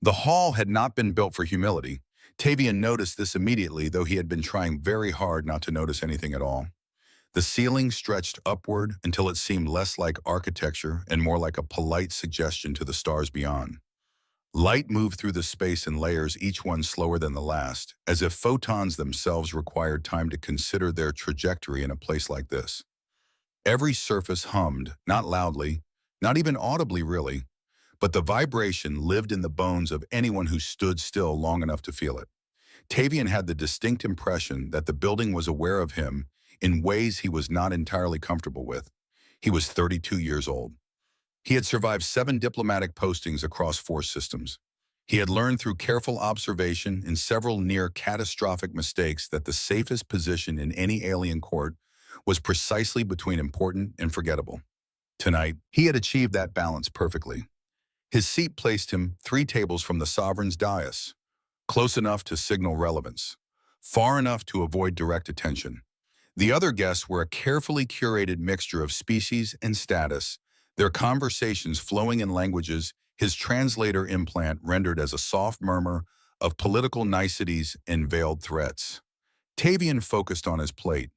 The hall had not been built for humility. Tavien noticed this immediately, though he had been trying very hard not to notice anything at all. The ceiling stretched upward until it seemed less like architecture and more like a polite suggestion to the stars beyond. Light moved through the space in layers, each one slower than the last, as if photons themselves required time to consider their trajectory in a place like this. Every surface hummed, not loudly, not even audibly really, but the vibration lived in the bones of anyone who stood still long enough to feel it. Tavien had the distinct impression that the building was aware of him in ways he was not entirely comfortable with. He was 32 years old. He had survived 7 diplomatic postings across 4 systems. He had learned through careful observation and several near-catastrophic mistakes that the safest position in any alien court was precisely between important and forgettable. Tonight, he had achieved that balance perfectly. His seat placed him 3 tables from the sovereign's dais, close enough to signal relevance, far enough to avoid direct attention. The other guests were a carefully curated mixture of species and status, their conversations flowing in languages his translator implant rendered as a soft murmur of political niceties and veiled threats. Tavien focused on his plate.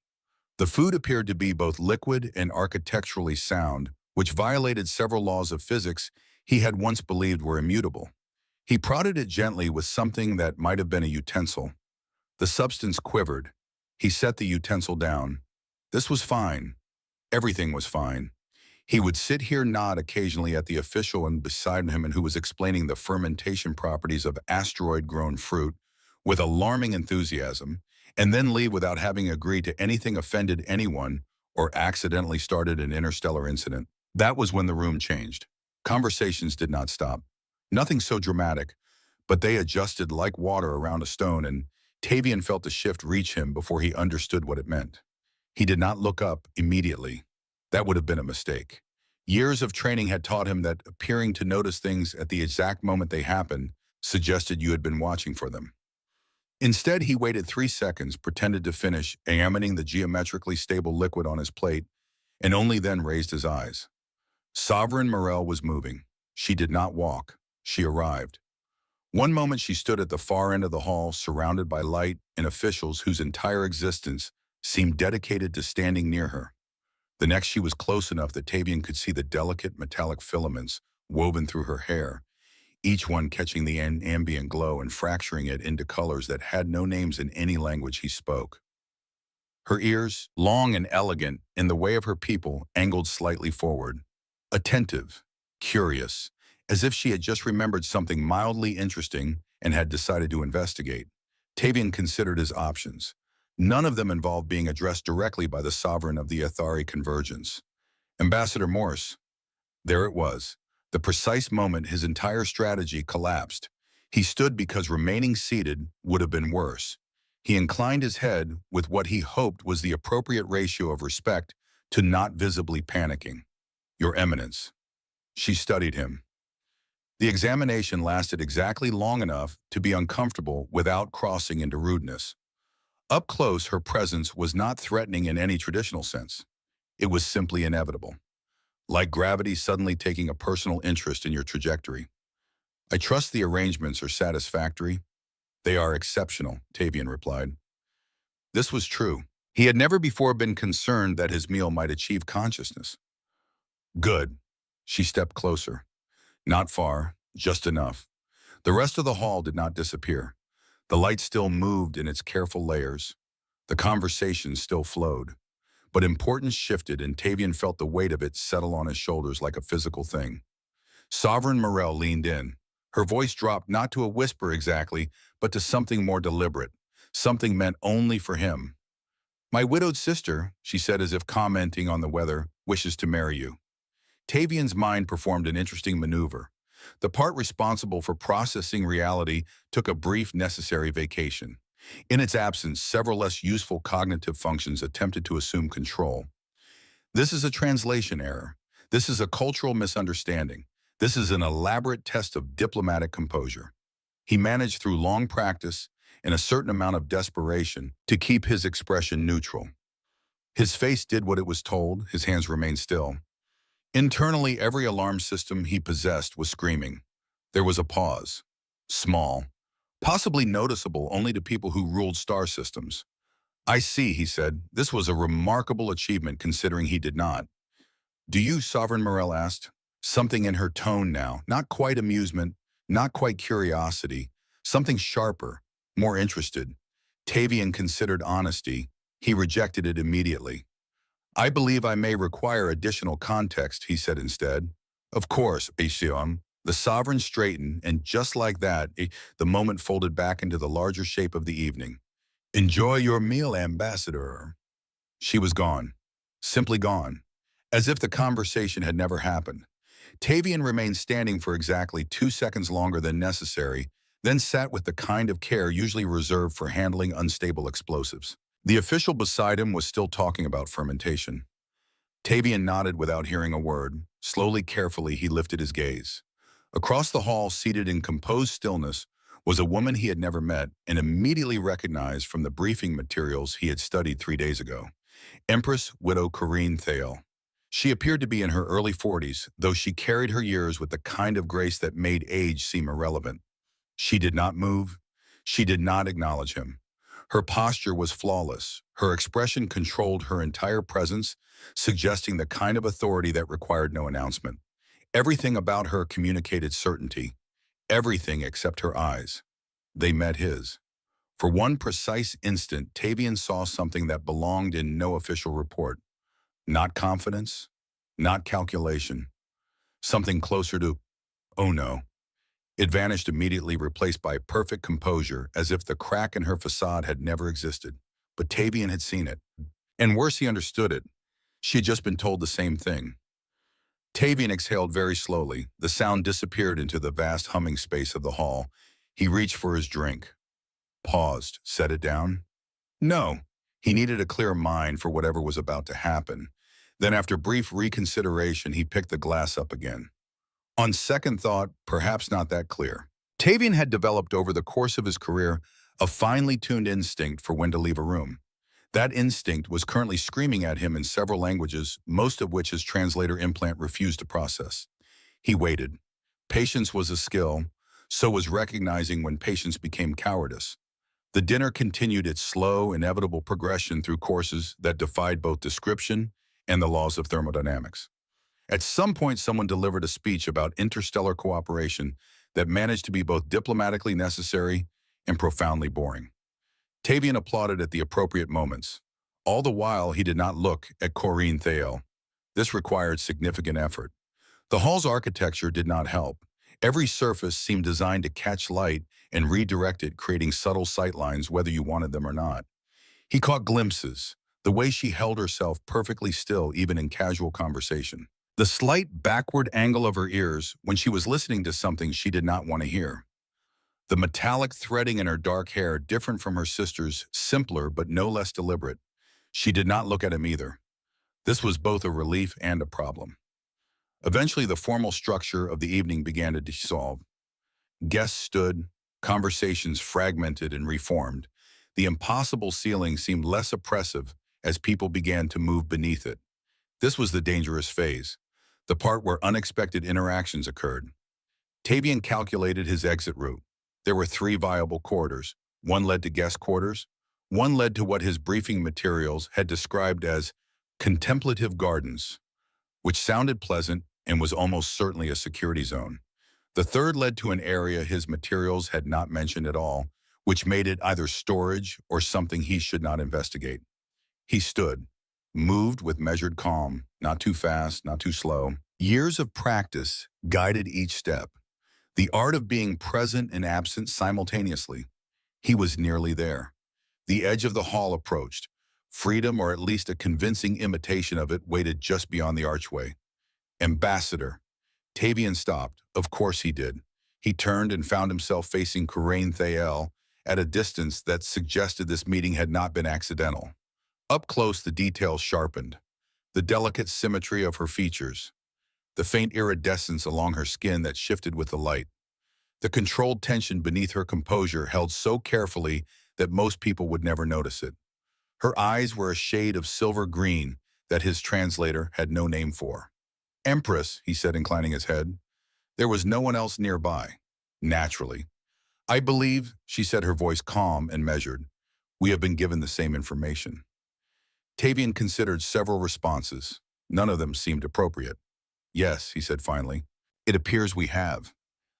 The food appeared to be both liquid and architecturally sound, which violated several laws of physics he had once believed were immutable. He prodded it gently with something that might have been a utensil. The substance quivered. He set the utensil down. This was fine. Everything was fine. He would sit here, nod occasionally at the official and beside him and who was explaining the fermentation properties of asteroid-grown fruit with alarming enthusiasm, and then leave without having agreed to anything offended anyone or accidentally started an interstellar incident. That was when the room changed. Conversations did not stop. Nothing so dramatic, but they adjusted like water around a stone, and Tavien felt the shift reach him before he understood what it meant. He did not look up immediately. That would have been a mistake. Years of training had taught him that appearing to notice things at the exact moment they happened suggested you had been watching for them. Instead, he waited 3 seconds, pretended to finish examining the geometrically stable liquid on his plate, and only then raised his eyes. Sovereign Morrell was moving. She did not walk. She arrived. One moment she stood at the far end of the hall, surrounded by light and officials whose entire existence seemed dedicated to standing near her. The next she was close enough that Tavien could see the delicate metallic filaments woven through her hair, each one catching the ambient glow and fracturing it into colors that had no names in any language he spoke. Her ears, long and elegant in the way of her people, angled slightly forward, attentive, curious, as if she had just remembered something mildly interesting and had decided to investigate. Tavien considered his options. None of them involved being addressed directly by the sovereign of the Athari convergence. Ambassador Morse. There it was, the precise moment his entire strategy collapsed. He stood because remaining seated would have been worse. He inclined his head with what he hoped was the appropriate ratio of respect to not visibly panicking. Your Eminence. She studied him. The examination lasted exactly long enough to be uncomfortable without crossing into rudeness. Up close, her presence was not threatening in any traditional sense. It was simply inevitable, like gravity suddenly taking a personal interest in your trajectory. I trust the arrangements are satisfactory. They are exceptional, Tavien replied. This was true. He had never before been concerned that his meal might achieve consciousness. Good. She stepped closer. Not far, just enough. The rest of the hall did not disappear. The light still moved in its careful layers. The conversation still flowed. But importance shifted, and Tavien felt the weight of it settle on his shoulders like a physical thing. Sovereign Morrell leaned in. Her voice dropped not to a whisper exactly, but to something more deliberate, something meant only for him. My widowed sister, she said as if commenting on the weather, wishes to marry you. Tavien's mind performed an interesting maneuver. The part responsible for processing reality took a brief, necessary vacation. In its absence, several less useful cognitive functions attempted to assume control. This is a translation error. This is a cultural misunderstanding. This is an elaborate test of diplomatic composure. He managed through long practice and a certain amount of desperation to keep his expression neutral. His face did what it was told, his hands remained still. Internally, every alarm system he possessed was screaming. There was a pause. Small, possibly noticeable only to people who ruled star systems. I see, he said. This was a remarkable achievement considering he did not. Do you, Sovereign Morrell asked? Something in her tone now, not quite amusement, not quite curiosity, something sharper, more interested. Tavien considered honesty. He rejected it immediately. I believe I may require additional context, he said instead. Of course, Asiom. The sovereign straightened, and just like that, the moment folded back into the larger shape of the evening. Enjoy your meal, Ambassador. She was gone. Simply gone. As if the conversation had never happened. Tavien remained standing for exactly 2 seconds longer than necessary, then sat with the kind of care usually reserved for handling unstable explosives. The official beside him was still talking about fermentation. Tavien nodded without hearing a word. Slowly, carefully, he lifted his gaze. Across the hall, seated in composed stillness, was a woman he had never met and immediately recognized from the briefing materials he had studied 3 days ago. Empress Widow Corrine Thael. She appeared to be in her early 40s, though she carried her years with the kind of grace that made age seem irrelevant. She did not move. She did not acknowledge him. Her posture was flawless. Her expression controlled her entire presence, suggesting the kind of authority that required no announcement. Everything about her communicated certainty. Everything except her eyes. They met his. For one precise instant, Tavien saw something that belonged in no official report. Not confidence, not calculation. Something closer to, oh no. It vanished immediately, replaced by perfect composure, as if the crack in her facade had never existed. But Tavien had seen it. And worse, he understood it. She had just been told the same thing. Tavien exhaled very slowly. The sound disappeared into the vast humming space of the hall. He reached for his drink. Paused, set it down. No. He needed a clear mind for whatever was about to happen. Then after brief reconsideration, he picked the glass up again. On second thought, perhaps not that clear. Tavien had developed over the course of his career a finely tuned instinct for when to leave a room. That instinct was currently screaming at him in several languages, most of which his translator implant refused to process. He waited. Patience was a skill, so was recognizing when patience became cowardice. The dinner continued its slow, inevitable progression through courses that defied both description and the laws of thermodynamics. At some point, someone delivered a speech about interstellar cooperation that managed to be both diplomatically necessary and profoundly boring. Tavien applauded at the appropriate moments. All the while, he did not look at Corrine Thael. This required significant effort. The hall's architecture did not help. Every surface seemed designed to catch light and redirect it, creating subtle sightlines whether you wanted them or not. He caught glimpses, the way she held herself perfectly still even in casual conversation. The slight backward angle of her ears when she was listening to something she did not want to hear. The metallic threading in her dark hair, different from her sister's, simpler but no less deliberate. She did not look at him either. This was both a relief and a problem. Eventually, the formal structure of the evening began to dissolve. Guests stood, conversations fragmented and reformed. The impossible ceiling seemed less oppressive as people began to move beneath it. This was the dangerous phase, the part where unexpected interactions occurred. Tavien calculated his exit route. There were 3 viable corridors. One led to guest quarters. One led to what his briefing materials had described as contemplative gardens, which sounded pleasant and was almost certainly a security zone. The third led to an area his materials had not mentioned at all, which made it either storage or something he should not investigate. He stood, moved with measured calm, not too fast, not too slow. Years of practice guided each step. The art of being present and absent simultaneously. He was nearly there. The edge of the hall approached. Freedom, or at least a convincing imitation of it, waited just beyond the archway. Ambassador. Tavien stopped. Of course he did. He turned and found himself facing Corrine Thael at a distance that suggested this meeting had not been accidental. Up close, the details sharpened. The delicate symmetry of her features. The faint iridescence along her skin that shifted with the light. The controlled tension beneath her composure held so carefully that most people would never notice it. Her eyes were a shade of silver green that his translator had no name for. Empress, he said, inclining his head. There was no one else nearby. Naturally. I believe, she said, her voice calm and measured, we have been given the same information. Tavien considered several responses. None of them seemed appropriate. Yes, he said finally. It appears we have.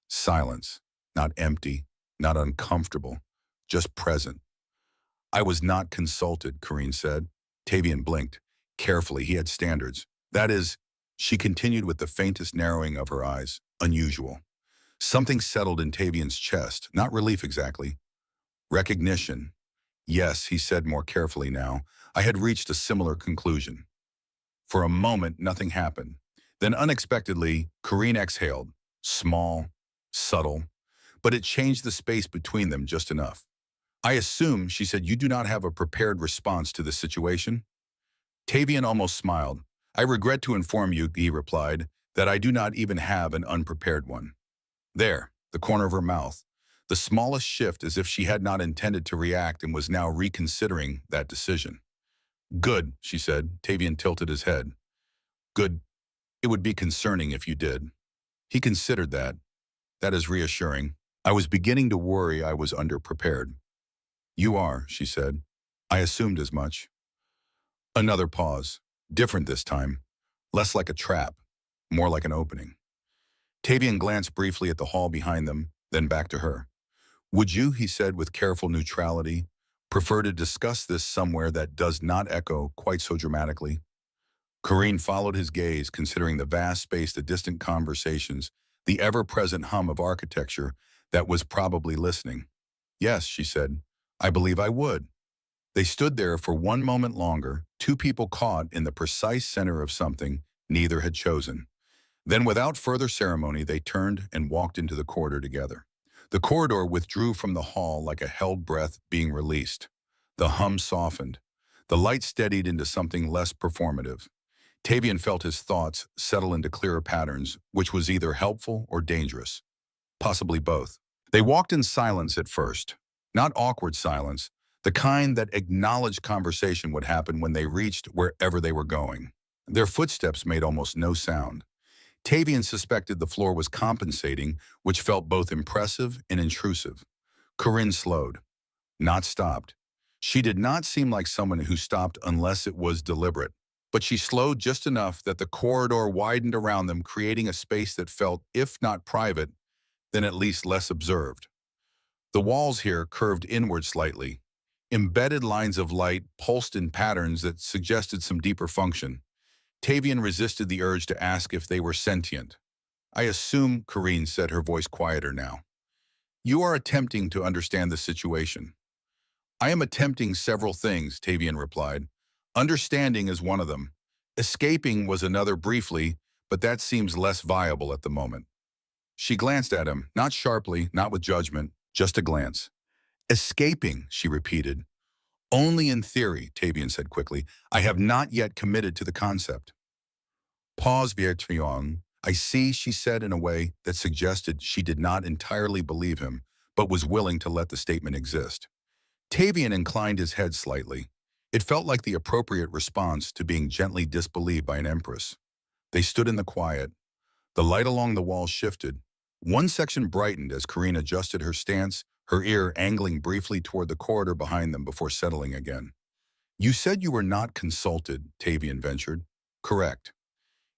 Silence. Not empty, not uncomfortable, just present. I was not consulted, Corrine said. Tavien blinked. Carefully, he had standards. That is, she continued with the faintest narrowing of her eyes. Unusual. Something settled in Tavien's chest, not relief exactly. Recognition. Yes, he said more carefully now. I had reached a similar conclusion. For a moment, nothing happened. Then unexpectedly, Corrine exhaled. Small, subtle, but it changed the space between them just enough. I assume, she said, you do not have a prepared response to the situation? Tavien almost smiled. I regret to inform you, he replied, that I do not even have an unprepared one. There, the corner of her mouth, the smallest shift as if she had not intended to react and was now reconsidering that decision. Good, she said. Tavien tilted his head. Good. It would be concerning if you did. He considered that. That is reassuring. I was beginning to worry I was underprepared. You are, she said. I assumed as much. Another pause. Different this time. Less like a trap. More like an opening. Tavien glanced briefly at the hall behind them, then back to her. Would you, he said with careful neutrality, prefer to discuss this somewhere that does not echo quite so dramatically? Corrine followed his gaze, considering the vast space, the distant conversations, the ever-present hum of architecture that was probably listening. Yes, she said, I believe I would. They stood there for one moment longer, two people caught in the precise center of something neither had chosen. Then without further ceremony, they turned and walked into the corridor together. The corridor withdrew from the hall like a held breath being released. The hum softened. The light steadied into something less performative. Tavien felt his thoughts settle into clearer patterns, which was either helpful or dangerous. Possibly both. They walked in silence at first. Not awkward silence, the kind that acknowledged conversation would happen when they reached wherever they were going. Their footsteps made almost no sound. Tavien suspected the floor was compensating, which felt both impressive and intrusive. Corrine slowed, not stopped. She did not seem like someone who stopped unless it was deliberate, but she slowed just enough that the corridor widened around them, creating a space that felt, if not private, then at least less observed. The walls here curved inward slightly. Embedded lines of light pulsed in patterns that suggested some deeper function. Tavien resisted the urge to ask if they were sentient. I assume, Corrine said, her voice quieter now. You are attempting to understand the situation. I am attempting several things, Tavien replied. Understanding is one of them. Escaping was another briefly, but that seems less viable at the moment. She glanced at him, not sharply, not with judgment, just a glance. Escaping, she repeated. Only in theory, Tavien said quickly. I have not yet committed to the concept. Pause, Viertrion. I see, she said in a way that suggested she did not entirely believe him, but was willing to let the statement exist. Tavien inclined his head slightly. It felt like the appropriate response to being gently disbelieved by an empress. They stood in the quiet. The light along the wall shifted. One section brightened as Corrine adjusted her stance, her ear angling briefly toward the corridor behind them before settling again. You said you were not consulted, Tavien ventured. Correct.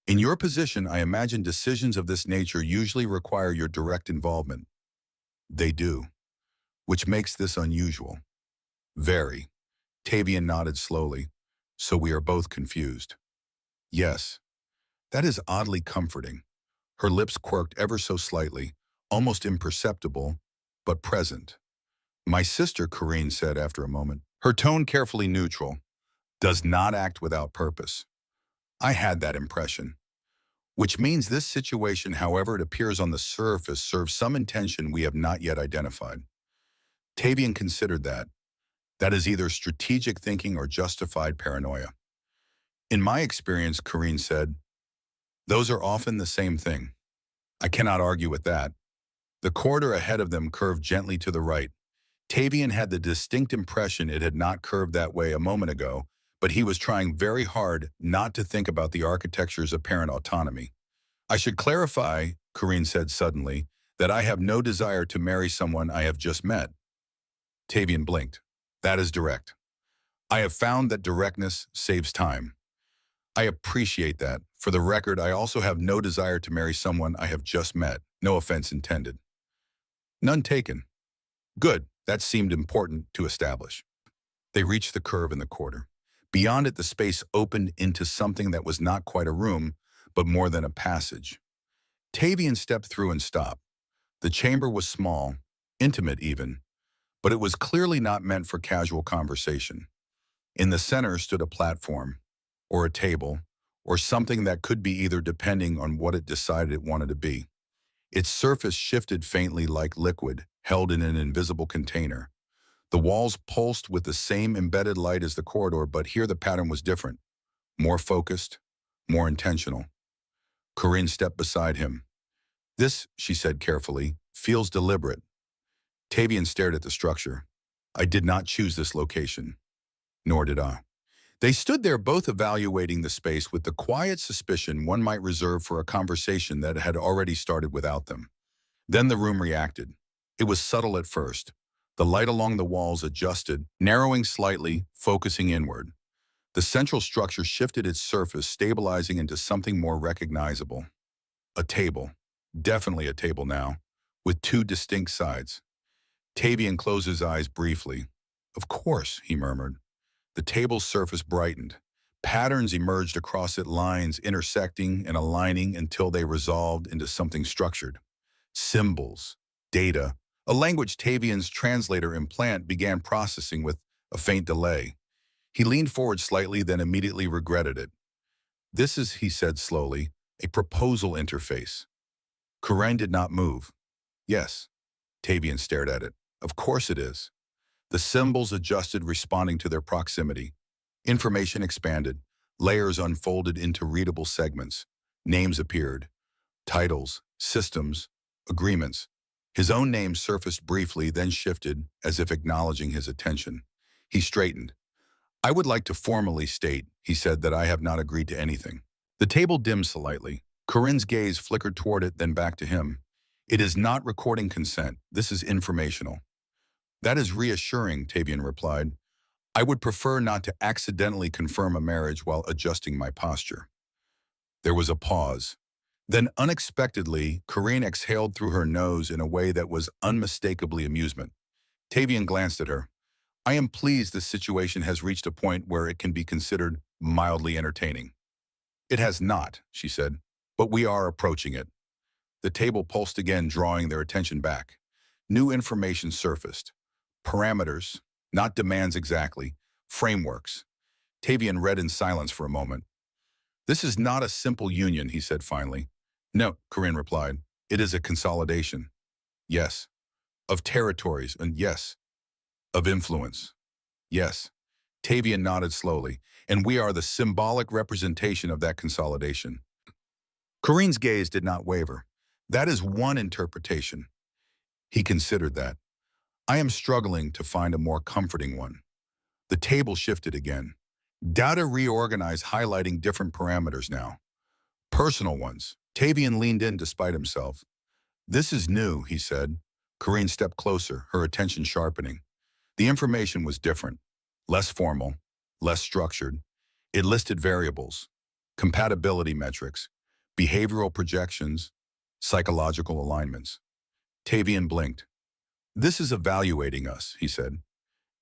In your position, I imagine decisions of this nature usually require your direct involvement. They do, which makes this unusual. Very. Tavien nodded slowly. So we are both confused. Yes. That is oddly comforting. Her lips quirked ever so slightly, almost imperceptible, but present. My sister, Corrine said after a moment, her tone carefully neutral, does not act without purpose. I had that impression. Which means this situation, however it appears on the surface, serves some intention we have not yet identified. Tavien considered that. That is either strategic thinking or justified paranoia. In my experience, Corrine said, those are often the same thing. I cannot argue with that. The corridor ahead of them curved gently to the right. Tavien had the distinct impression it had not curved that way a moment ago, but he was trying very hard not to think about the architecture's apparent autonomy. I should clarify, Corrine said suddenly, That I have no desire to marry someone I have just met. Tavien blinked. That is direct. I have found that directness saves time. I appreciate that. For the record, I also have no desire to marry someone I have just met. No offense intended. None taken. Good. That seemed important to establish. They reached the curve in the corridor. Beyond it, the space opened into something that was not quite a room, but more than a passage. Tavien stepped through and stopped. The chamber was small, intimate even, but it was clearly not meant for casual conversation. In the center stood a platform, or a table, or something that could be either depending on what it decided it wanted to be. Its surface shifted faintly like liquid, held in an invisible container. The walls pulsed with the same embedded light as the corridor, but here the pattern was different, more focused, more intentional. Corrine stepped beside him. This, she said carefully, feels deliberate. Tavien stared at the structure. I did not choose this location. Nor did I. They stood there both evaluating the space with the quiet suspicion one might reserve for a conversation that had already started without them. Then the room reacted. It was subtle at first. The light along the walls adjusted, narrowing slightly, focusing inward. The central structure shifted its surface, stabilizing into something more recognizable. A table. Definitely a table now, with two distinct sides. Tavien closed his eyes briefly. Of course, he murmured. The table's surface brightened. Patterns emerged across it, lines intersecting and aligning until they resolved into something structured. Symbols, data, a language Tavien's translator implant began processing with a faint delay. He leaned forward slightly, then immediately regretted it. This is, he said slowly, a proposal interface. Corrine did not move. Yes. Tavien stared at it. Of course it is. The symbols adjusted, responding to their proximity. Information expanded. Layers unfolded into readable segments. Names appeared. Titles, systems, agreements. His own name surfaced briefly, then shifted, as if acknowledging his attention. He straightened. I would like to formally state, he said, that I have not agreed to anything. The table dimmed slightly. Corrine's gaze flickered toward it, then back to him. It is not recording consent. This is informational. That is reassuring, Tavien replied. I would prefer not to accidentally confirm a marriage while adjusting my posture. There was a pause. Then unexpectedly, Corrine exhaled through her nose in a way that was unmistakably amusement. Tavien glanced at her. I am pleased this situation has reached a point where it can be considered mildly entertaining. It has not, she said, but we are approaching it. The table pulsed again, drawing their attention back. New information surfaced. Parameters, not demands exactly, frameworks. Tavien read in silence for a moment. This is not a simple union, he said finally. No, Corrine replied. It is a consolidation. Yes. Of territories, and yes. Of influence. Yes. Tavien nodded slowly, and we are the symbolic representation of that consolidation. Corrine's gaze did not waver. That is one interpretation. He considered that. I am struggling to find a more comforting one. The table shifted again. Data reorganized, highlighting different parameters now. Personal ones. Tavien leaned in despite himself. This is new, he said. Corrine stepped closer, her attention sharpening. The information was different. Less formal, less structured. It listed variables, compatibility metrics, behavioral projections, psychological alignments. Tavien blinked. This is evaluating us, he said.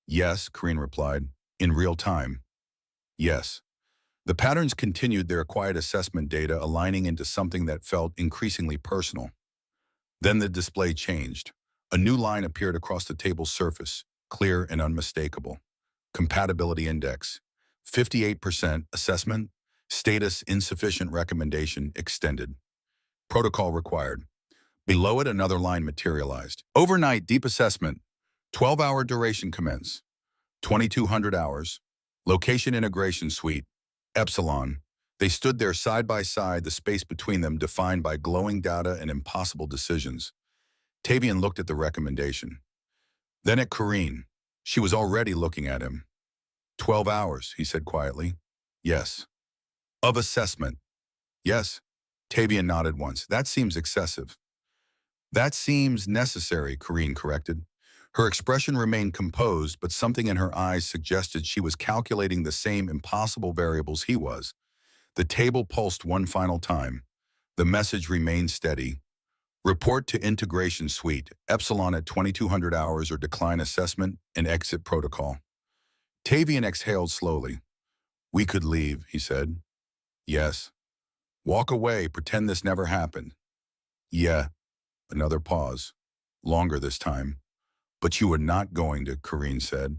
Yes, Corrine replied. In real time. Yes. The patterns continued their quiet assessment data, aligning into something that felt increasingly personal. Then the display changed. A new line appeared across the table's surface, clear and unmistakable. Compatibility index. 58% assessment. Status insufficient, recommendation extended. Protocol required. Below it, another line materialized. Overnight deep assessment. 12-hour duration commence. 2,200 hours. Location integration suite. Epsilon. They stood there side by side, the space between them defined by glowing data and impossible decisions. Tavien looked at the recommendation. Then at Corrine. She was already looking at him. 12 hours, he said quietly. Yes. Of assessment. Yes. Tavien nodded once. That seems excessive. That seems necessary, Corrine corrected. Her expression remained composed, but something in her eyes suggested she was calculating the same impossible variables he was. The table pulsed one final time. The message remained steady. Report to integration suite, Epsilon at 2200 hours or decline assessment and exit protocol. Tavien exhaled slowly. We could leave, he said. Yes. Walk away, pretend this never happened. Yeah. Another pause. Longer this time. But you are not going to, Corrine said.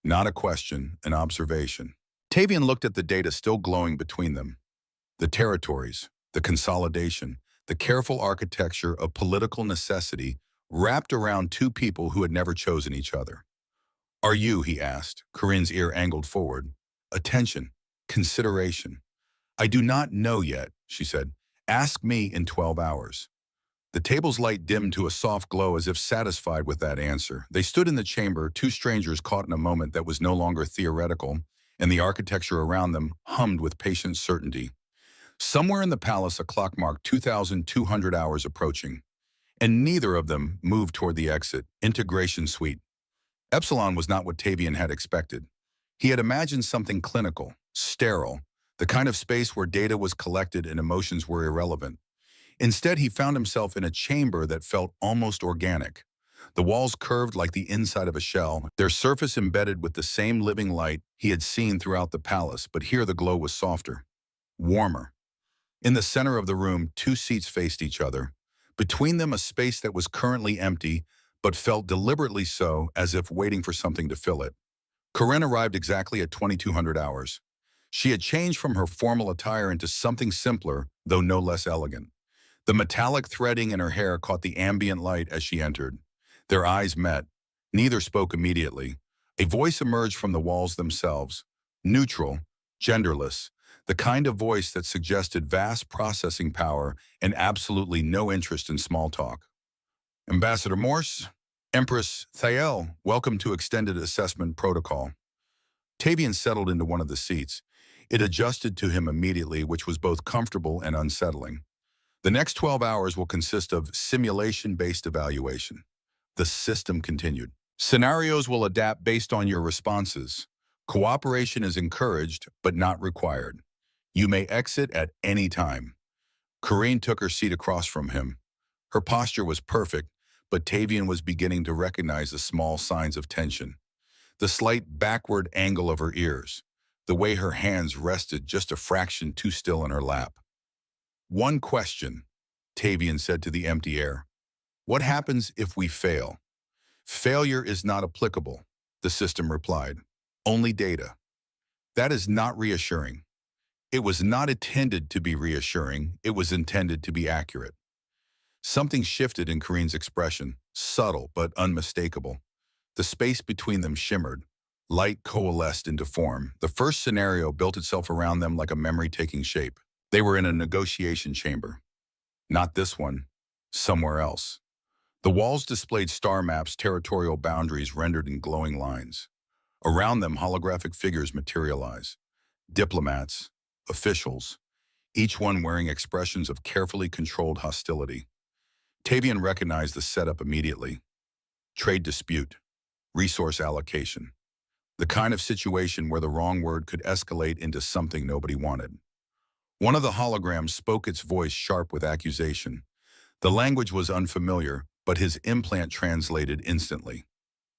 Not a question, an observation. Tavien looked at the data still glowing between them. The territories, the consolidation, the careful architecture of political necessity wrapped around two people who had never chosen each other. Are you, he asked, Corrine's ear angled forward. Attention, consideration. I do not know yet, she said. Ask me in 12 hours. The table's light dimmed to a soft glow as if satisfied with that answer. They stood in the chamber, two strangers caught in a moment that was no longer theoretical, and the architecture around them hummed with patient certainty. Somewhere in the palace, a clock marked 2,200 hours approaching, and neither of them moved toward the exit, integration suite. Epsilon was not what Tavien had expected. He had imagined something clinical, sterile, the kind of space where data was collected and emotions were irrelevant. Instead, he found himself in a chamber that felt almost organic. The walls curved like the inside of a shell, their surface embedded with the same living light he had seen throughout the palace, but here the glow was softer, warmer. In the center of the room, two seats faced each other. Between them, a space that was currently empty, but felt deliberately so, as if waiting for something to fill it. Corrine arrived exactly at 2200 hours. She had changed from her formal attire into something simpler, though no less elegant. The metallic threading in her hair caught the ambient light as she entered. Their eyes met. Neither spoke immediately. A voice emerged from the walls themselves. Neutral, genderless, the kind of voice that suggested vast processing power and absolutely no interest in small talk. Ambassador Morse, Empress Thael, welcome to Extended Assessment Protocol. Tavien settled into one of the seats. It adjusted to him immediately, which was both comfortable and unsettling. The next 12 hours will consist of simulation-based evaluation. The system continued. Scenarios will adapt based on your responses. Cooperation is encouraged, but not required. You may exit at any time. Corrine took her seat across from him. Her posture was perfect, but Tavien was beginning to recognize the small signs of tension. The slight backward angle of her ears, the way her hands rested just a fraction too still in her lap. One question, Tavien said to the empty air. What happens if we fail? Failure is not applicable, the system replied. Only data. That is not reassuring. It was not intended to be reassuring, it was intended to be accurate. Something shifted in Corrine's expression, subtle but unmistakable. The space between them shimmered. Light coalesced into form. The first scenario built itself around them like a memory taking shape. They were in a negotiation chamber. Not this one. Somewhere else. The walls displayed star maps, territorial boundaries rendered in glowing lines. Around them, holographic figures materialize. Diplomats, officials, each one wearing expressions of carefully controlled hostility. Tavien recognized the setup immediately. Trade dispute, resource allocation. The kind of situation where the wrong word could escalate into something nobody wanted. One of the holograms spoke, its voice sharp with accusation. The language was unfamiliar, but his implant translated instantly.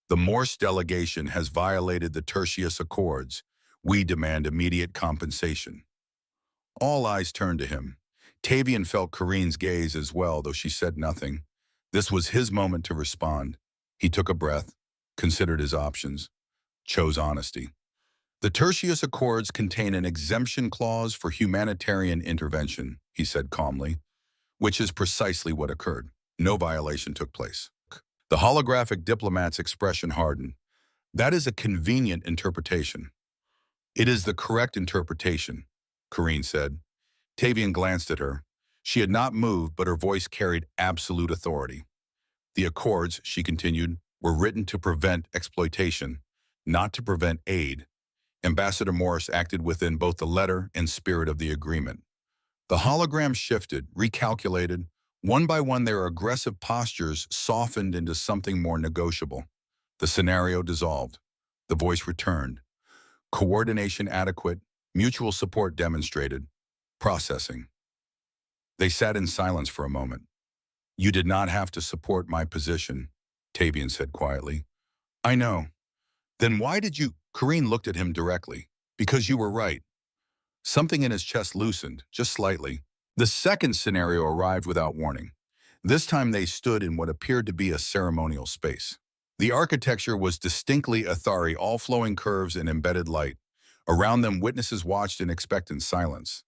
The Morse delegation has violated the Tertius Accords. We demand immediate compensation. All eyes turned to him. Tavien felt Corrine's gaze as well, though she said nothing. This was his moment to respond. He took a breath, considered his options, chose honesty. The Tertius Accords contain an exemption clause for humanitarian intervention, he said calmly, which is precisely what occurred. No violation took place. The holographic diplomat's expression hardened. That is a convenient interpretation. It is the correct interpretation, Corrine said. Tavien glanced at her. She had not moved, but her voice carried absolute authority. The accords, she continued, were written to prevent exploitation, not to prevent aid. Ambassador Morris acted within both the letter and spirit of the agreement. The hologram shifted, recalculated, One by one, their aggressive postures softened into something more negotiable. The scenario dissolved. The voice returned. Coordination adequate, mutual support demonstrated. Processing. They sat in silence for a moment. "You did not have to support my position," Tavien said quietly. "I know. Then why did you—" Corrine looked at him directly. "Because you were right." Something in his chest loosened, just slightly. The second scenario arrived without warning. This time they stood in what appeared to be a ceremonial space. The architecture was distinctly Athari, all flowing curves and embedded light. Around them, witnesses watched in expectant silence.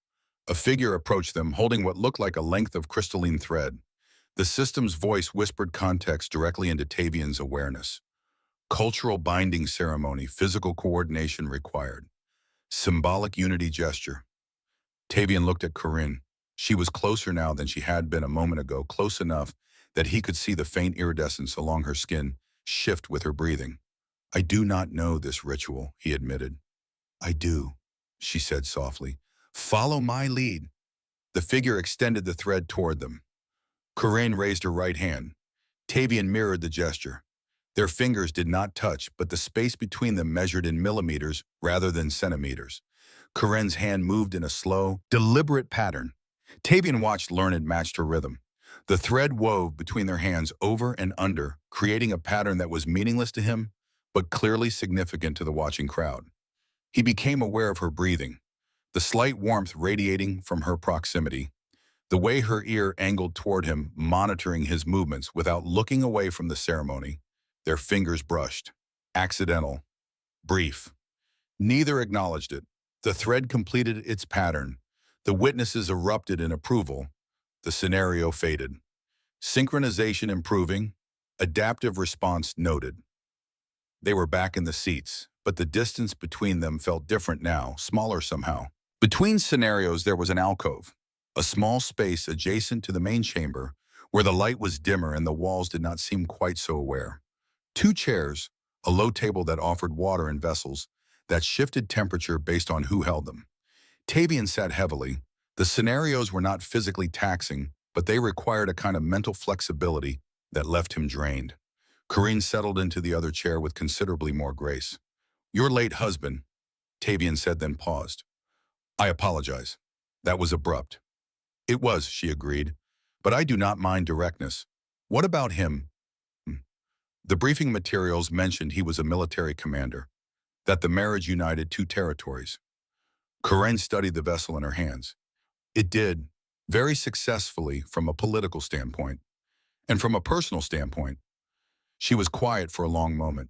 A figure approached them, holding what looked like a length of crystalline thread. The system's voice whispered context directly into Tavien's awareness. Cultural binding ceremony, physical coordination required. Symbolic unity gesture. Tavien looked at Corrine. She was closer now than she had been a moment ago, close enough that he could see the faint iridescence along her skin shift with her breathing. "I do not know this ritual," he admitted. "I do," she said softly. "Follow my lead." The figure extended the thread toward them. Corrine raised her right hand. Tavien mirrored the gesture. Their fingers did not touch, but the space between them measured in millimeters rather than centimeters. Corrine's hand moved in a slow, deliberate pattern. Tavien watched, learned, matched her rhythm. The thread wove between their hands over and under, creating a pattern that was meaningless to him, but clearly significant to the watching crowd. He became aware of her breathing, the slight warmth radiating from her proximity, the way her ear angled toward him, monitoring his movements without looking away from the ceremony. Their fingers brushed. Accidental. Brief. Neither acknowledged it. The thread completed its pattern. The witnesses erupted in approval. The scenario faded. Synchronization improving. Adaptive response noted. They were back in the seats, but the distance between them felt different now, smaller somehow. Between scenarios there was an alcove, a small space adjacent to the main chamber, where the light was dimmer and the walls did not seem quite so aware. 2 chairs, a low table that offered water and vessels that shifted temperature based on who held them. Tavien sat heavily. The scenarios were not physically taxing, but they required a kind of mental flexibility that left him drained. Corrine settled into the other chair with considerably more grace. "Your late husband," Tavien said, then paused. "I apologize. That was abrupt." "It was," she agreed, "but I do not mind directness. What about him?" The briefing materials mentioned he was a military commander, that the marriage united 2 territories. Corrine studied the vessel in her hands. "It did, very successfully from a political standpoint, and from a personal standpoint." She was quiet for a long moment.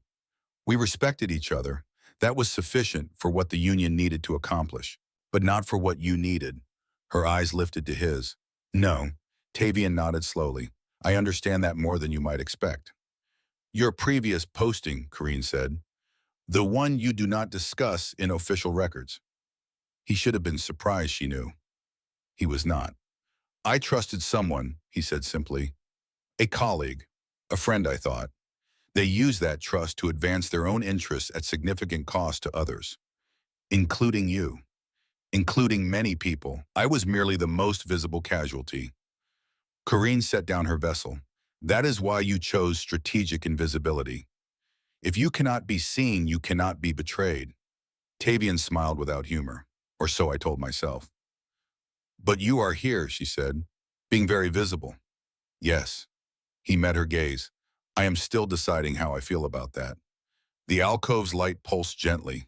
"We respected each other. That was sufficient for what the union needed to accomplish, but not for what you needed." Her eyes lifted to his. "No," Tavien nodded slowly. "I understand that more than you might expect." "Your previous posting," Corrine said, "the one you do not discuss in official records." He should have been surprised, she knew. He was not. "I trusted someone," he said simply. "A colleague, a friend, I thought. They used that trust to advance their own interests at significant cost to others, including you, including many people. I was merely the most visible casualty." Corrine set down her vessel. "That is why you chose strategic invisibility. If you cannot be seen, you cannot be betrayed." Tavien smiled without humor, or so I told myself. "But you are here," she said, "being very visible." "Yes." He met her gaze. "I am still deciding how I feel about that." The alcove's light pulsed gently.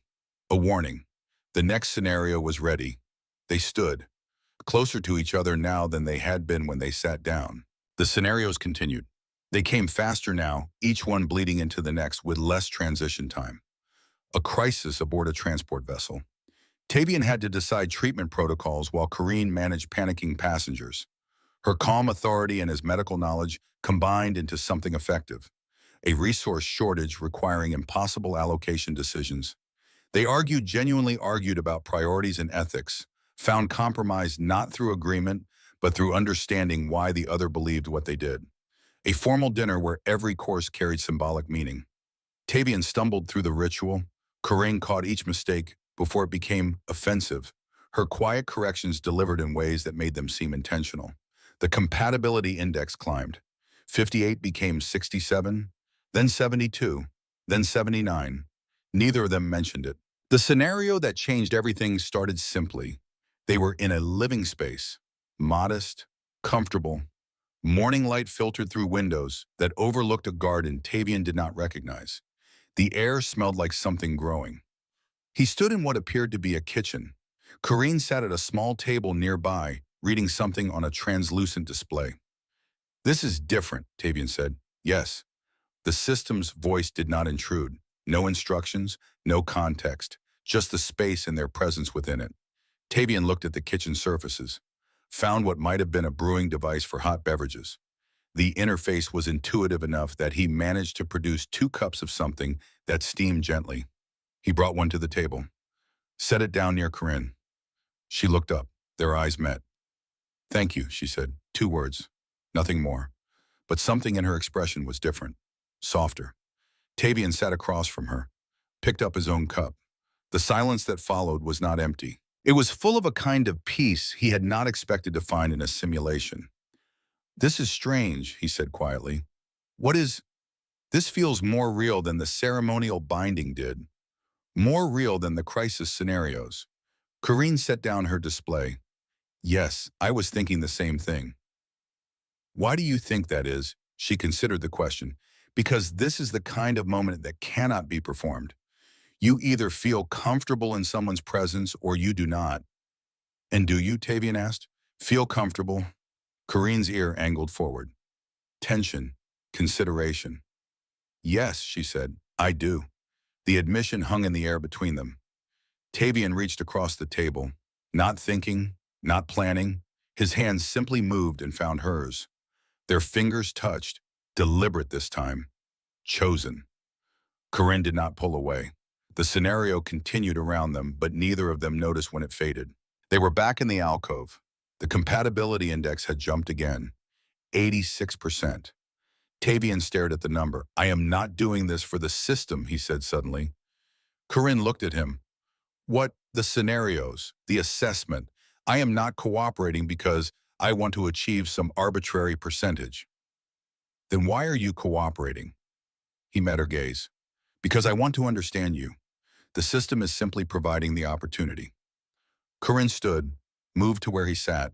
A warning. The next scenario was ready. They stood, closer to each other now than they had been when they sat down. The scenarios continued. They came faster now, each one bleeding into the next with less transition time. A crisis aboard a transport vessel. Tavien had to decide treatment protocols while Corrine managed panicking passengers. Her calm authority and his medical knowledge combined into something effective. A resource shortage requiring impossible allocation decisions. They genuinely argued about priorities and ethics, found compromise not through agreement, but through understanding why the other believed what they did. A formal dinner where every course carried symbolic meaning. Tavien stumbled through the ritual. Corrine caught each mistake before it became offensive. Her quiet corrections delivered in ways that made them seem intentional. The compatibility index climbed. 58 became 67, then 72, then 79. Neither of them mentioned it. The scenario that changed everything started simply. They were in a living space, modest, comfortable. Morning light filtered through windows that overlooked a garden Tavien did not recognize. The air smelled like something growing. He stood in what appeared to be a kitchen. Corrine sat at a small table nearby, reading something on a translucent display. "This is different," Tavien said. "Yes." The system's voice did not intrude. No instructions, no context, just the space and their presence within it. Tavien looked at the kitchen surfaces, found what might have been a brewing device for hot beverages. The interface was intuitive enough that he managed to produce 2 cups of something that steamed gently. He brought one to the table. Set it down near Corrine. She looked up. Their eyes met. "Thank you," she said. 2 words. Nothing more. But something in her expression was different. Softer. Tavien sat across from her, picked up his own cup. The silence that followed was not empty. It was full of a kind of peace he had not expected to find in a simulation. "This is strange," he said quietly. "What is... This feels more real than the ceremonial binding did. More real than the crisis scenarios." Corrine set down her display. "Yes, I was thinking the same thing." "Why do you think that is?" She considered the question. "Because this is the kind of moment that cannot be performed. You either feel comfortable in someone's presence or you do not." "And do you?" Tavien asked. "Feel comfortable?" Corrine's ear angled forward. Tension. Consideration. "Yes," she said, "I do." The admission hung in the air between them. Tavien reached across the table, not thinking, not planning. His hands simply moved and found hers. Their fingers touched, deliberate this time. Chosen. Corrine did not pull away. The scenario continued around them, but neither of them noticed when it faded. They were back in the alcove. The compatibility index had jumped again. 86%. Tavien stared at the number. "I am not doing this for the system," he said suddenly. Corrine looked at him. "What? The scenarios, the assessment. I am not cooperating because I want to achieve some arbitrary percentage." "Then why are you cooperating?" He met her gaze. "Because I want to understand you. The system is simply providing the opportunity." Corrine stood, moved to where he sat.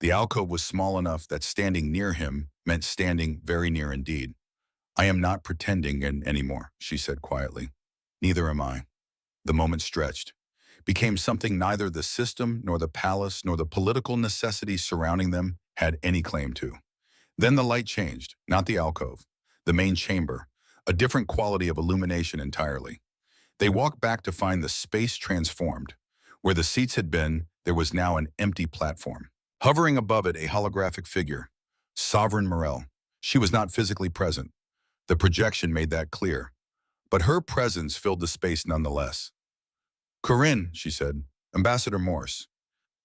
The alcove was small enough that standing near him meant standing very near indeed. "I am not pretending anymore," she said quietly. "Neither am I." The moment stretched, became something neither the system nor the palace nor the political necessities surrounding them had any claim to. Then the light changed, not the alcove, the main chamber, a different quality of illumination entirely. They walked back to find the space transformed. Where the seats had been, there was now an empty platform. Hovering above it, a holographic figure. Sovereign Morrell. She was not physically present. The projection made that clear. But her presence filled the space nonetheless. "Corrine," she said. "Ambassador Morse."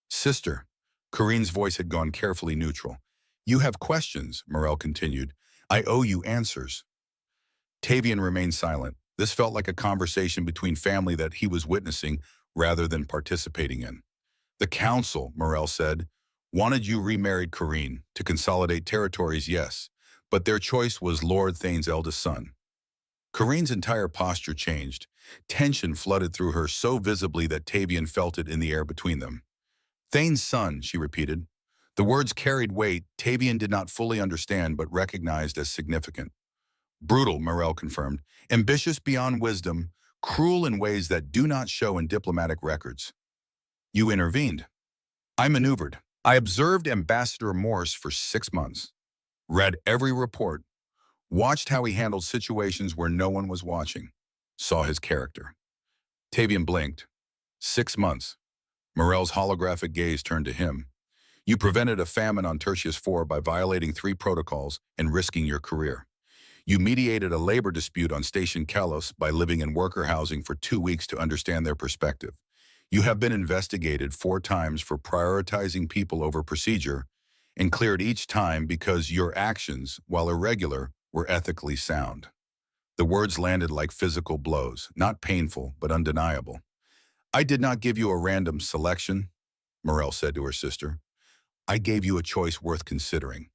"Sister." Corrine's voice had gone carefully neutral. "You have questions," Morrell continued. "I owe you answers." Tavien remained silent. This felt like a conversation between family that he was witnessing rather than participating in. "The council," Morrell said, "wanted you remarried Corrine to consolidate territories, yes, but their choice was Lord Thane's eldest son." Corrine's entire posture changed. Tension flooded through her so visibly that Tavien felt it in the air between them. "Thane's son," she repeated. The words carried weight Tavien did not fully understand but recognized as significant. "Brutal," Morrell confirmed. "Ambitious beyond wisdom, cruel in ways that do not show in diplomatic records." "You intervened." "I maneuvered. I observed Ambassador Morse for 6 months. Read every report. Watched how he handled situations where no one was watching. Saw his character." Tavien blinked. 6 months. Morrell's holographic gaze turned to him. "You prevented a famine on Tertius IV by violating 3 protocols and risking your career. You mediated a labor dispute on Station Kalos by living in worker housing for 2 weeks to understand their perspective. You have been investigated 4 times for prioritizing people over procedure and cleared each time because your actions, while irregular, were ethically sound." The words landed like physical blows, not painful, but undeniable. "I did not give you a random selection," Morrell said to her sister. I gave you a choice worth considering.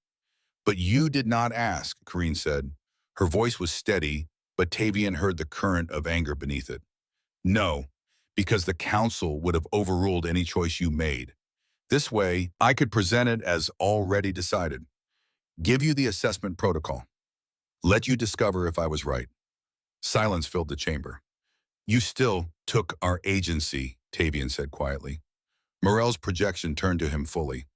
But you did not ask, Corrine said. Her voice was steady, but Tavien heard the current of anger beneath it. No, because the council would have overruled any choice you made. This way, I could present it as already decided. Give you the assessment protocol. Let you discover if I was right. Silence filled the chamber. You still took our agency, Tavien said quietly. Morrell's projection turned to him fully.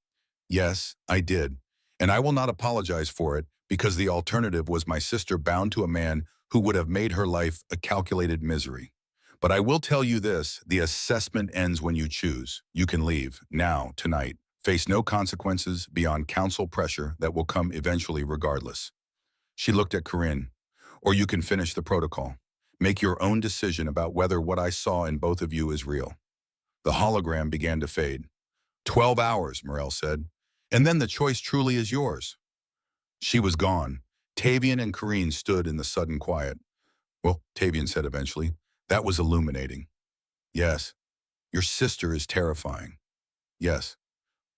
Yes, I did, and I will not apologize for it because the alternative was my sister bound to a man who would have made her life a calculated misery. But I will tell you this, the assessment ends when you choose. You can leave, now, tonight. Face no consequences beyond council pressure that will come eventually regardless. She looked at Corrine. Or you can finish the protocol. Make your own decision about whether what I saw in both of you is real. The hologram began to fade. 12 hours, Morrell said. And then the choice truly is yours. She was gone. Tavien and Corrine stood in the sudden quiet. Well, Tavien said eventually, that was illuminating. Yes, your sister is terrifying. Yes,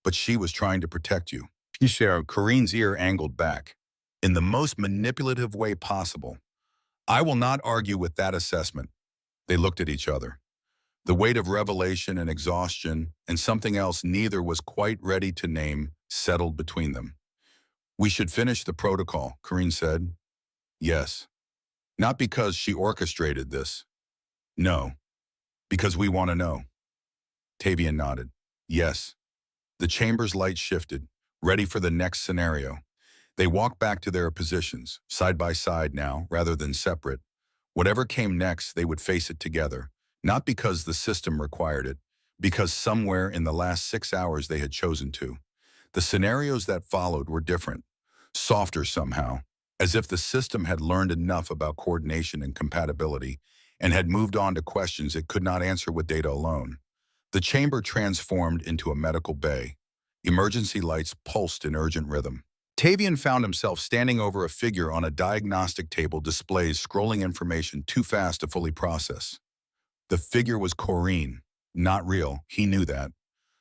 but she was trying to protect you. Corrine's ear angled back. In the most manipulative way possible. I will not argue with that assessment. They looked at each other. The weight of revelation and exhaustion, and something else neither was quite ready to name, settled between them. We should finish the protocol, Corrine said. Yes. Not because she orchestrated this. No. Because we want to know. Tavien nodded. Yes. The chamber's light shifted, ready for the next scenario. They walked back to their positions, side by side now, rather than separate. Whatever came next, they would face it together, not because the system required it, because somewhere in the last 6 hours they had chosen to. The scenarios that followed were different, softer somehow, as if the system had learned enough about coordination and compatibility and had moved on to questions it could not answer with data alone. The chamber transformed into a medical bay. Emergency lights pulsed in urgent rhythm. Tavien found himself standing over a figure on a diagnostic table displays scrolling information too fast to fully process. The figure was Corrine, not real, he knew that.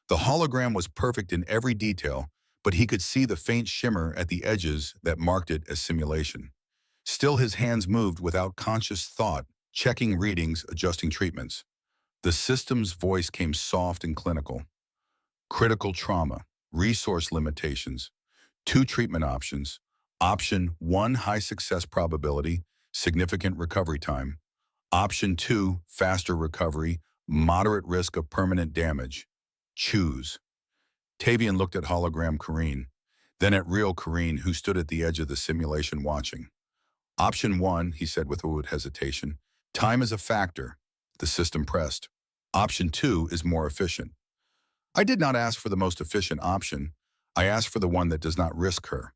The hologram was perfect in every detail, but he could see the faint shimmer at the edges that marked it as simulation. Still his hands moved without conscious thought, checking readings, adjusting treatments. The system's voice came soft and clinical. Critical trauma, resource limitations, 2 treatment options. Option 1, high success probability, significant recovery time. Option 2, faster recovery, moderate risk of permanent damage. Choose. Tavien looked at hologram Corrine, then at real Corrine who stood at the edge of the simulation watching. Option 1, he said without hesitation. Time is a factor. The system pressed. Option 2 is more efficient. I did not ask for the most efficient option. I asked for the one that does not risk her.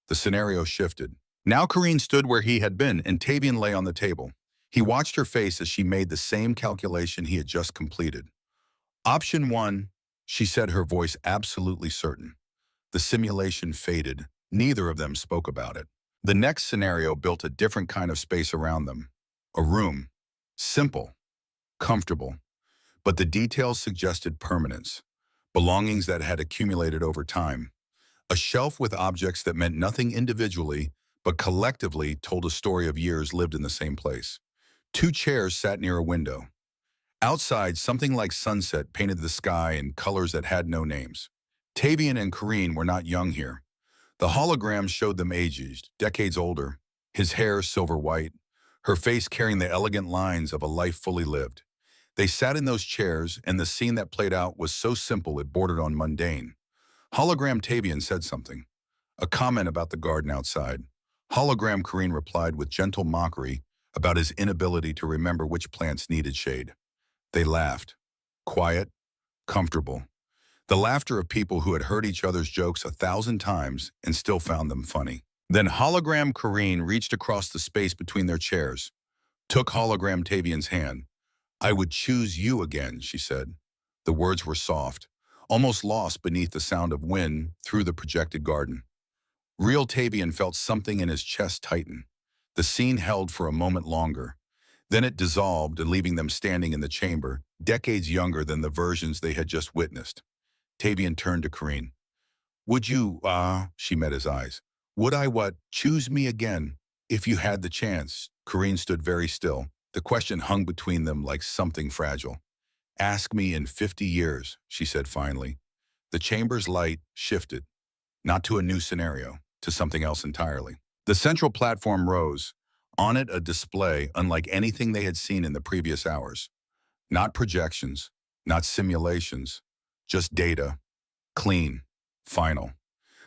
The scenario shifted. Now Corrine stood where he had been and Tavien lay on the table. He watched her face as she made the same calculation he had just completed. Option 1, she said, her voice absolutely certain. The simulation faded. Neither of them spoke about it. The next scenario built a different kind of space around them. A room. Simple. Comfortable. But the details suggested permanence. Belongings that had accumulated over time. A shelf with objects that meant nothing individually, but collectively told a story of years lived in the same place. 2 chairs sat near a window. Outside, something like sunset painted the sky in colors that had no names. Tavien and Corrine were not young here. The holograms showed them aged, decades older, his hair silver white, her face carrying the elegant lines of a life fully lived. They sat in those chairs, and the scene that played out was so simple it bordered on mundane. Hologram Tavien said something, a comment about the garden outside. Hologram Corrine replied with gentle mockery about his inability to remember which plants needed shade. They laughed, quiet, comfortable. The laughter of people who had heard each other's jokes 1,000 times and still found them funny. Then hologram Corrine reached across the space between their chairs, took hologram Tavien's hand. I would choose you again, she said. The words were soft, almost lost beneath the sound of wind through the projected garden. Real Tavien felt something in his chest tighten. The scene held for a moment longer. Then it dissolved, leaving them standing in the chamber, decades younger than the versions they had just witnessed. Tavien turned to Corrine. Would you, she met his eyes. Would I what? Choose me again, if you had the chance. Corrine stood very still. The question hung between them like something fragile. Ask me in 50 years, she said finally. The chamber's light shifted, not to a new scenario, to something else entirely. The central platform rose, on it a display unlike anything they had seen in the previous hours. Not projections, not simulations, just data, clean, final.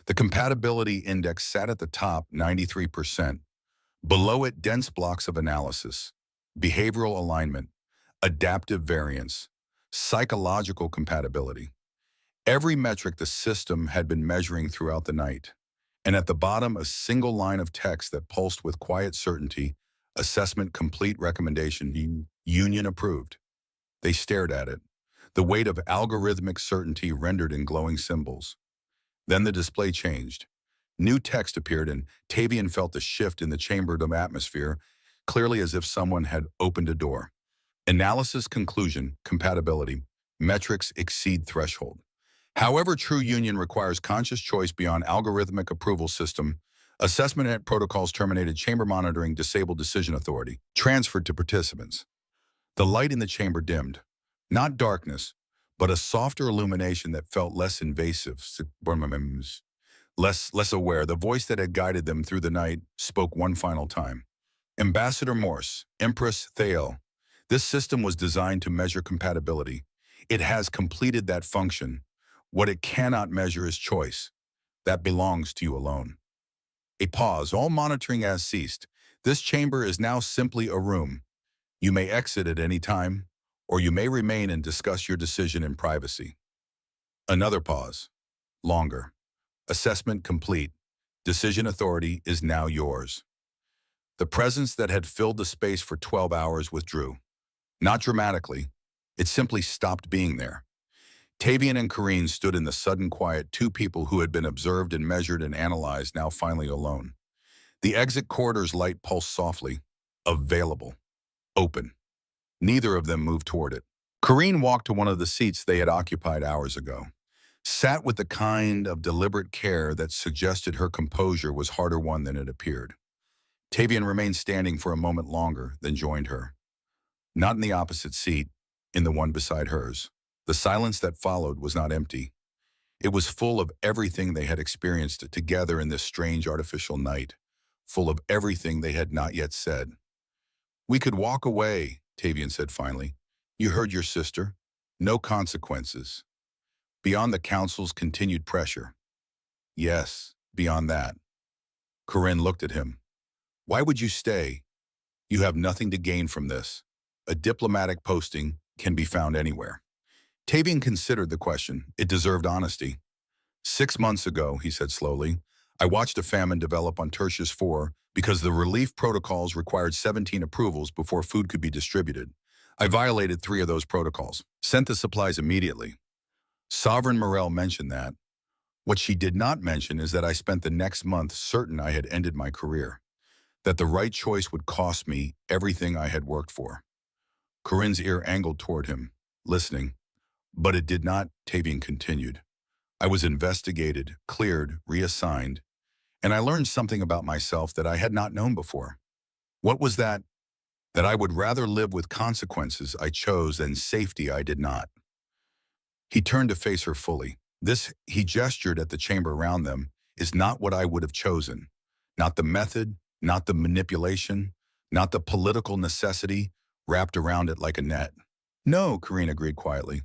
The compatibility index sat at the top, 93%. Below it, dense blocks of analysis, behavioral alignment, adaptive variance, psychological compatibility. Every metric the system had been measuring throughout the night. And at the bottom, a single line of text that pulsed with quiet certainty, assessment complete, recommendation, union approved. They stared at it, the weight of algorithmic certainty rendered in glowing symbols. Then the display changed. New text appeared and Tavien felt the shift in the chambered atmosphere, clearly as if someone had opened a door. Analysis conclusion, compatibility, metrics exceed threshold. However, true union requires conscious choice beyond algorithmic approval system. Assessment at protocols terminated, chamber monitoring disabled, decision authority transferred to participants. The light in the chamber dimmed. Not darkness, but a softer illumination that felt less invasive, less aware. The voice that had guided them through the night spoke one final time. Ambassador Morse, Empress Thael. This system was designed to measure compatibility. It has completed that function. What it cannot measure is choice. That belongs to you alone. A pause. All monitoring has ceased. This chamber is now simply a room. You may exit at any time, or you may remain and discuss your decision in privacy. Another pause. Longer. Assessment complete. Decision authority is now yours. The presence that had filled the space for 12 hours withdrew. Not dramatically. It simply stopped being there. Tavien and Corrine stood in the sudden quiet, two people who had been observed and measured and analyzed, now finally alone. The exit corridor's light pulsed softly. Available. Open. Neither of them moved toward it. Corrine walked to one of the seats they had occupied hours ago. Sat with the kind of deliberate care that suggested her composure was harder won than it appeared. Tavien remained standing for a moment longer, then joined her. Not in the opposite seat, in the one beside hers. The silence that followed was not empty. It was full of everything they had experienced together in this strange artificial night, full of everything they had not yet said. We could walk away, Tavien said finally. You heard your sister. No consequences. Beyond the council's continued pressure. Yes, beyond that. Corrine looked at him. Why would you stay? You have nothing to gain from this. A diplomatic posting can be found anywhere. Tavien considered the question. It deserved honesty. 6 months ago, he said slowly, I watched a famine develop on Tertius 4 because the relief protocols required 17 approvals before food could be distributed. I violated 3 of those protocols, sent the supplies immediately. Sovereign Morrell mentioned that. What she did not mention is that I spent the next month certain I had ended my career, that the right choice would cost me everything I had worked for. Corrine's ear angled toward him, listening. But it did not, Tavien continued. I was investigated, cleared, reassigned, and I learned something about myself that I had not known before. What was that? That I would rather live with consequences I chose than safety I did not. He turned to face her fully. This, he gestured at the chamber around them, is not what I would have chosen. Not the method, not the manipulation, not the political necessity wrapped around it like a net. No, Corrine agreed quietly.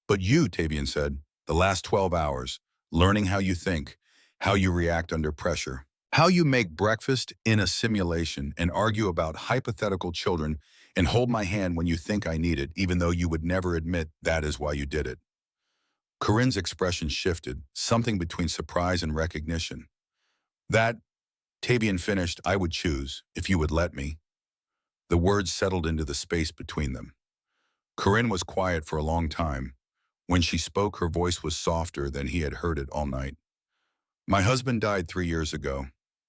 But you, Tavien said, the last 12 hours, learning how you think, how you react under pressure, how you make breakfast in a simulation and argue about hypothetical children and hold my hand when you think I need it, even though you would never admit that is why you did it. Corrine's expression shifted, something between surprise and recognition. That, Tavien finished, I would choose, if you would let me. The words settled into the space between them. Corrine was quiet for a long time. When she spoke, her voice was softer than he had heard it all night. My husband died 3 years ago.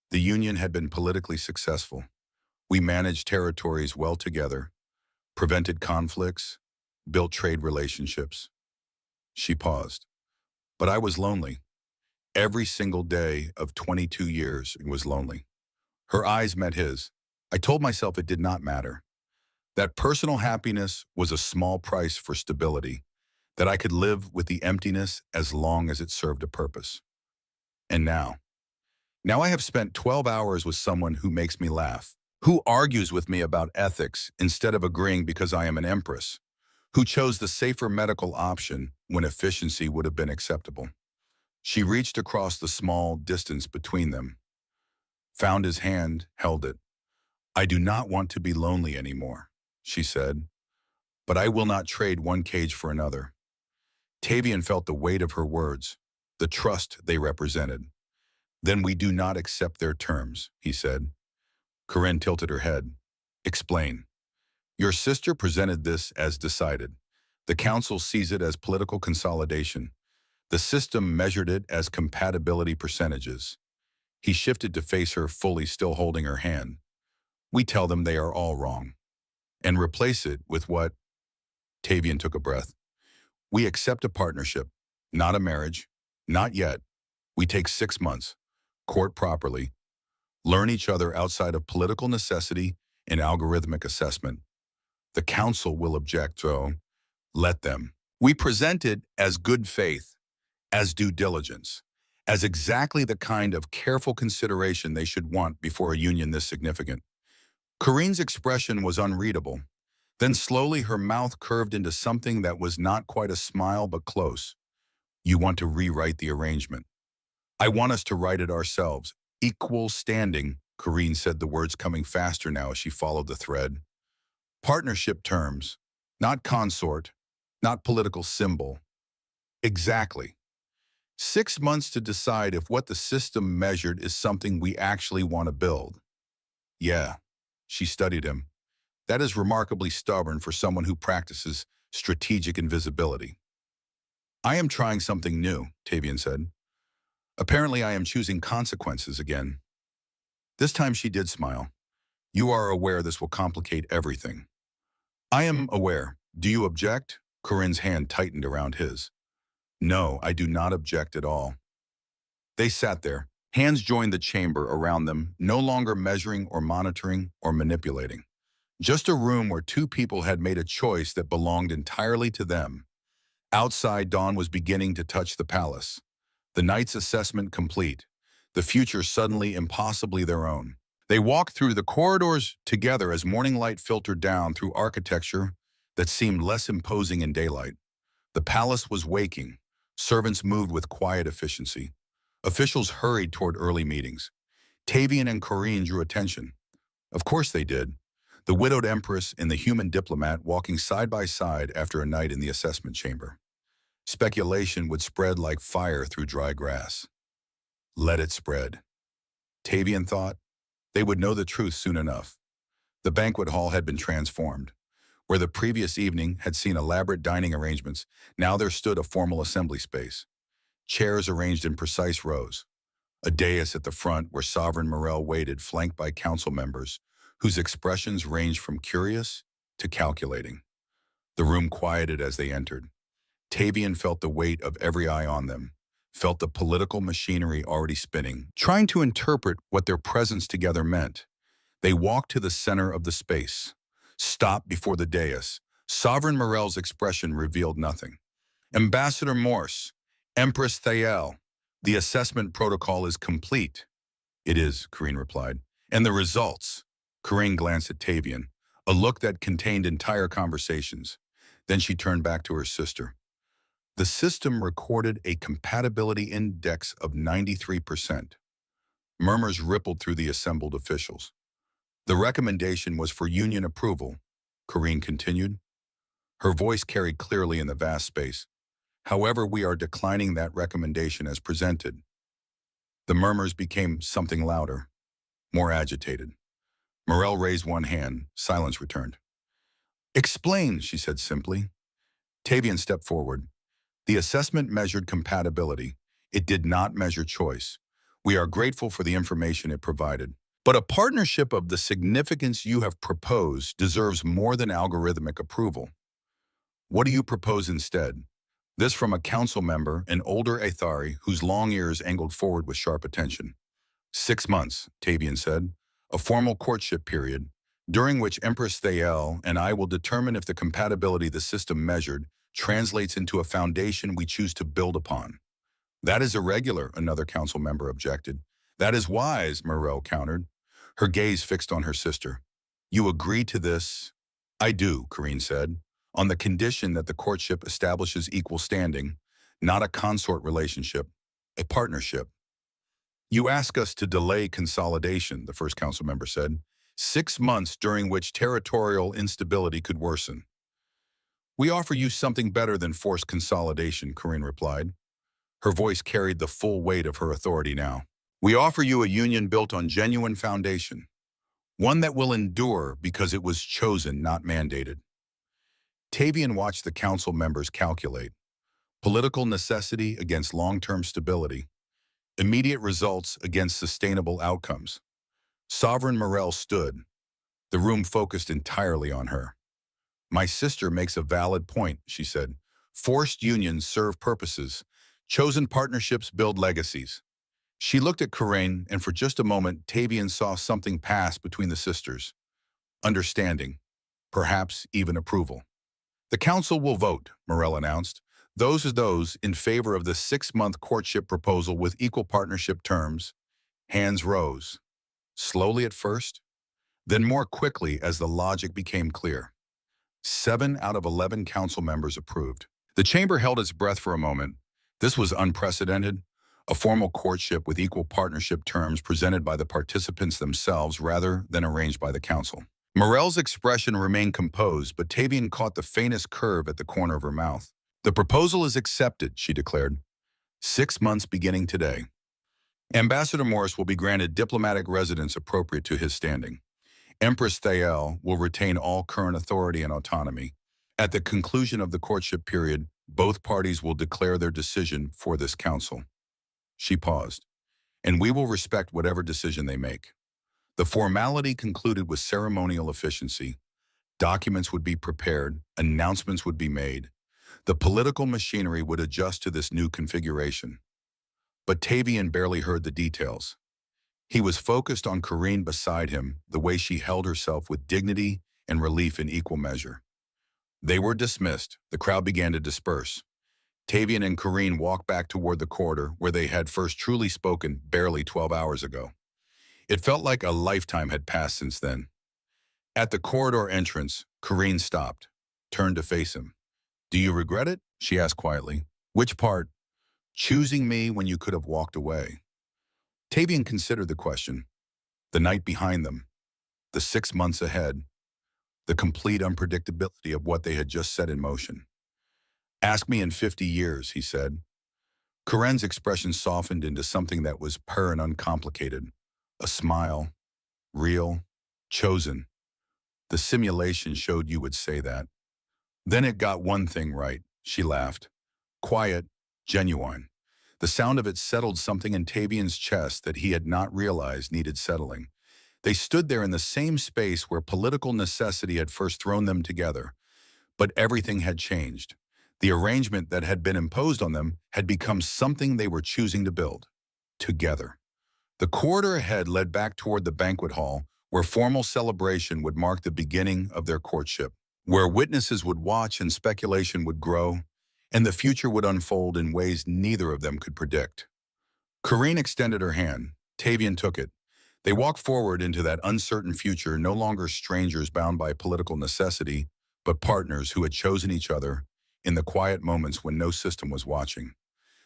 The union had been politically successful. We managed territories well together, prevented conflicts, built trade relationships. She paused. But I was lonely. Every single day of 22 years was lonely. Her eyes met his. I told myself it did not matter. That personal happiness was a small price for stability, that I could live with the emptiness as long as it served a purpose. And now I have spent 12 hours with someone who makes me laugh, who argues with me about ethics instead of agreeing because I am an empress, who chose the safer medical option when efficiency would have been acceptable. She reached across the small distance between them, found his hand, held it. I do not want to be lonely anymore, she said, but I will not trade one cage for another. Tavien felt the weight of her words, the trust they represented. Then we do not accept their terms, he said. Corrine tilted her head. Explain. Your sister presented this as decided. The council sees it as political consolidation. The system measured it as compatibility percentages. He shifted to face her, fully still holding her hand. We tell them they are all wrong. And replace it with what? Tavien took a breath. We accept a partnership, not a marriage. Not yet. We take 6 months. Court properly. Learn each other outside of political necessity and algorithmic assessment. The council will object, so let them. We present it as good faith, as due diligence, as exactly the kind of careful consideration they should want before a union this significant. Corrine's expression was unreadable. Then slowly her mouth curved into something that was not quite a smile but close. You want to rewrite the arrangement. I want us to write it ourselves. Equal standing, Corrine said, the words coming faster now as she followed the thread. Partnership terms, not consort, not political symbol. Exactly. 6 months to decide if what the system measured is something we actually want to build. Yeah, she studied him. That is remarkably stubborn for someone who practices strategic invisibility. I am trying something new, Tavien said. Apparently I am choosing consequences again. This time she did smile. You are aware this will complicate everything. I am aware. Do you object? Corrine's hand tightened around his. No, I do not object at all. They sat there. Hands joined the chamber around them, no longer measuring or monitoring or manipulating. Just a room where two people had made a choice that belonged entirely to them. Outside, dawn was beginning to touch the palace. The night's assessment complete. The future suddenly impossibly their own. They walked through the corridors together as morning light filtered down through architecture that seemed less imposing in daylight. The palace was waking. Servants moved with quiet efficiency. Officials hurried toward early meetings. Tavien and Corrine drew attention. Of course they did. The widowed empress and the human diplomat walking side by side after a night in the assessment chamber. Speculation would spread like fire through dry grass. Let it spread. Tavien thought. They would know the truth soon enough. The banquet hall had been transformed. Where the previous evening had seen elaborate dining arrangements, now there stood a formal assembly space. Chairs arranged in precise rows. A dais at the front where Sovereign Morrell waited, flanked by council members, whose expressions ranged from curious to calculating. The room quieted as they entered. Tavien felt the weight of every eye on them, felt the political machinery already spinning, trying to interpret what their presence together meant. They walked to the center of the space, stopped before the dais. Sovereign Morrell's expression revealed nothing. Ambassador Morse, Empress Thael, the assessment protocol is complete. It is, Corrine replied. And the results? Corrine glanced at Tavien, a look that contained entire conversations. Then she turned back to her sister. The system recorded a compatibility index of 93%. Murmurs rippled through the assembled officials. The recommendation was for union approval, Corrine continued. Her voice carried clearly in the vast space. However, we are declining that recommendation as presented. The murmurs became something louder, more agitated. Morrell raised one hand. Silence returned. Explain, she said simply. Tavien stepped forward. The assessment measured compatibility. It did not measure choice. We are grateful for the information it provided. But a partnership of the significance you have proposed deserves more than algorithmic approval. What do you propose instead? This from a council member, an older Athari, whose long ears angled forward with sharp attention. 6 months, Tavien said, a formal courtship period, during which Empress Thael and I will determine if the compatibility the system measured translates into a foundation we choose to build upon. That is irregular, another council member objected. That is wise, Morrell countered, her gaze fixed on her sister. You agree to this? I do, Corrine said, on the condition that the courtship establishes equal standing, not a consort relationship, a partnership. You ask us to delay consolidation, the first council member said, 6 months during which territorial instability could worsen. We offer you something better than forced consolidation, Corrine replied. Her voice carried the full weight of her authority now. We offer you a union built on genuine foundation, one that will endure because it was chosen, not mandated. Tavien watched the council members calculate. Political necessity against long-term stability. Immediate results against sustainable outcomes. Sovereign Morrell stood, the room focused entirely on her. My sister makes a valid point, she said. Forced unions serve purposes. Chosen partnerships build legacies. She looked at Corrine, and for just a moment, Tavien saw something pass between the sisters. Understanding. Perhaps even approval. The council will vote, Morrell announced. Those in favor of the 6-month courtship proposal with equal partnership terms. Hands rose. Slowly at first, then more quickly as the logic became clear. 7 out of 11 council members approved. The chamber held its breath for a moment. This was unprecedented, a formal courtship with equal partnership terms presented by the participants themselves rather than arranged by the council. Morrell's expression remained composed, but Tavien caught the faintest curve at the corner of her mouth. The proposal is accepted, she declared. 6 months beginning today. Ambassador Morris will be granted diplomatic residence appropriate to his standing. Empress Thael will retain all current authority and autonomy. At the conclusion of the courtship period, both parties will declare their decision for this council. She paused. And we will respect whatever decision they make. The formality concluded with ceremonial efficiency. Documents would be prepared, announcements would be made. The political machinery would adjust to this new configuration. But Tavien barely heard the details. He was focused on Corrine beside him, the way she held herself with dignity and relief in equal measure. They were dismissed. The crowd began to disperse. Tavien and Corrine walked back toward the corridor where they had first truly spoken barely 12 hours ago. It felt like a lifetime had passed since then. At the corridor entrance, Corrine stopped, turned to face him. Do you regret it? She asked quietly. Which part? Choosing me when you could have walked away. Tavien considered the question. The night behind them, the 6 months ahead, the complete unpredictability of what they had just set in motion. Ask me in 50 years, he said. Corrine's expression softened into something that was pure and uncomplicated. A smile, real, chosen. The simulation showed you would say that. Then it got one thing right, she laughed. Quiet, genuine. The sound of it settled something in Tavien's chest that he had not realized needed settling. They stood there in the same space where political necessity had first thrown them together. But everything had changed. The arrangement that had been imposed on them had become something they were choosing to build. Together. The corridor ahead led back toward the banquet hall, where formal celebration would mark the beginning of their courtship, where witnesses would watch and speculation would grow, and the future would unfold in ways neither of them could predict. Corrine extended her hand. Tavien took it. They walked forward into that uncertain future, no longer strangers bound by political necessity, but partners who had chosen each other in the quiet moments when no system was watching.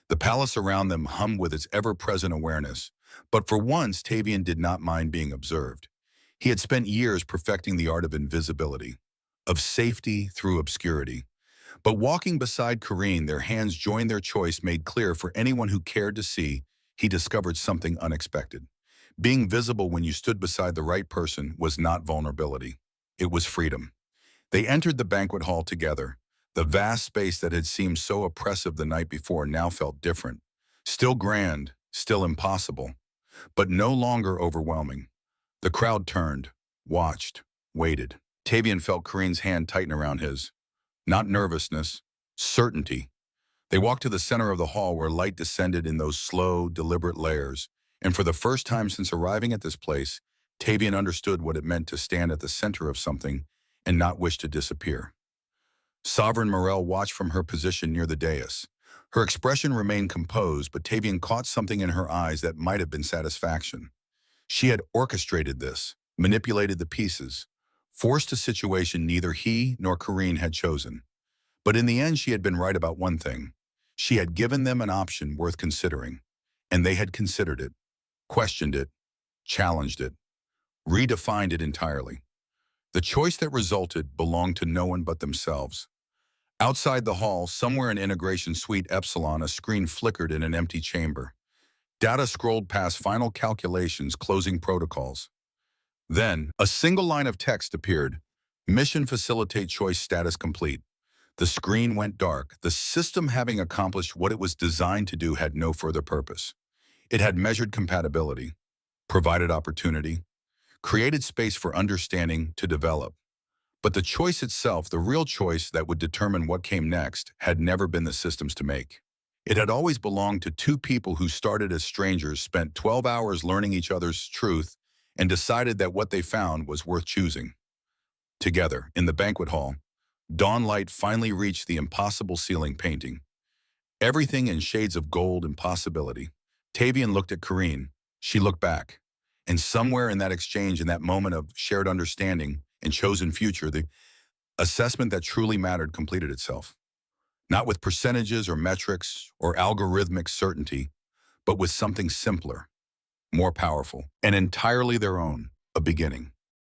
The palace around them hummed with its ever-present awareness, but for once Tavien did not mind being observed. He had spent years perfecting the art of invisibility, of safety through obscurity. But walking beside Corrine, their hands joined their choice made clear for anyone who cared to see, he discovered something unexpected. Being visible when you stood beside the right person was not vulnerability. It was freedom. They entered the banquet hall together. The vast space that had seemed so oppressive the night before now felt different. Still grand, still impossible, but no longer overwhelming. The crowd turned, watched, waited. Tavien felt Corrine's hand tighten around his. Not nervousness, certainty. They walked to the center of the hall where light descended in those slow, deliberate layers, and for the first time since arriving at this place, Tavien understood what it meant to stand at the center of something and not wish to disappear. Sovereign Morrell watched from her position near the dais. Her expression remained composed, but Tavien caught something in her eyes that might have been satisfaction. She had orchestrated this, manipulated the pieces, forced a situation neither he nor Corrine had chosen. But in the end, she had been right about one thing. She had given them an option worth considering, and they had considered it, questioned it, challenged it, redefined it entirely. The choice that resulted belonged to no one but themselves. Outside the hall, somewhere in Integration Suite Epsilon, a screen flickered in an empty chamber. Data scrolled past final calculations, closing protocols. Then, a single line of text appeared. Mission facilitate choice status complete. The screen went dark. The system, having accomplished what it was designed to do, had no further purpose. It had measured compatibility, provided opportunity, created space for understanding to develop. But the choice itself, the real choice that would determine what came next, had never been the system's to make. It had always belonged to two people who started as strangers, spent 12 hours learning each other's truth, and decided that what they found was worth choosing. Together, in the banquet hall, dawn light finally reached the impossible ceiling painting. Everything in shades of gold and possibility. Tavien looked at Corrine. She looked back. And somewhere in that exchange, in that moment of shared understanding and chosen future, the assessment that truly mattered completed itself. Not with percentages or metrics or algorithmic certainty, but with something simpler, more powerful, and entirely their own, a beginning.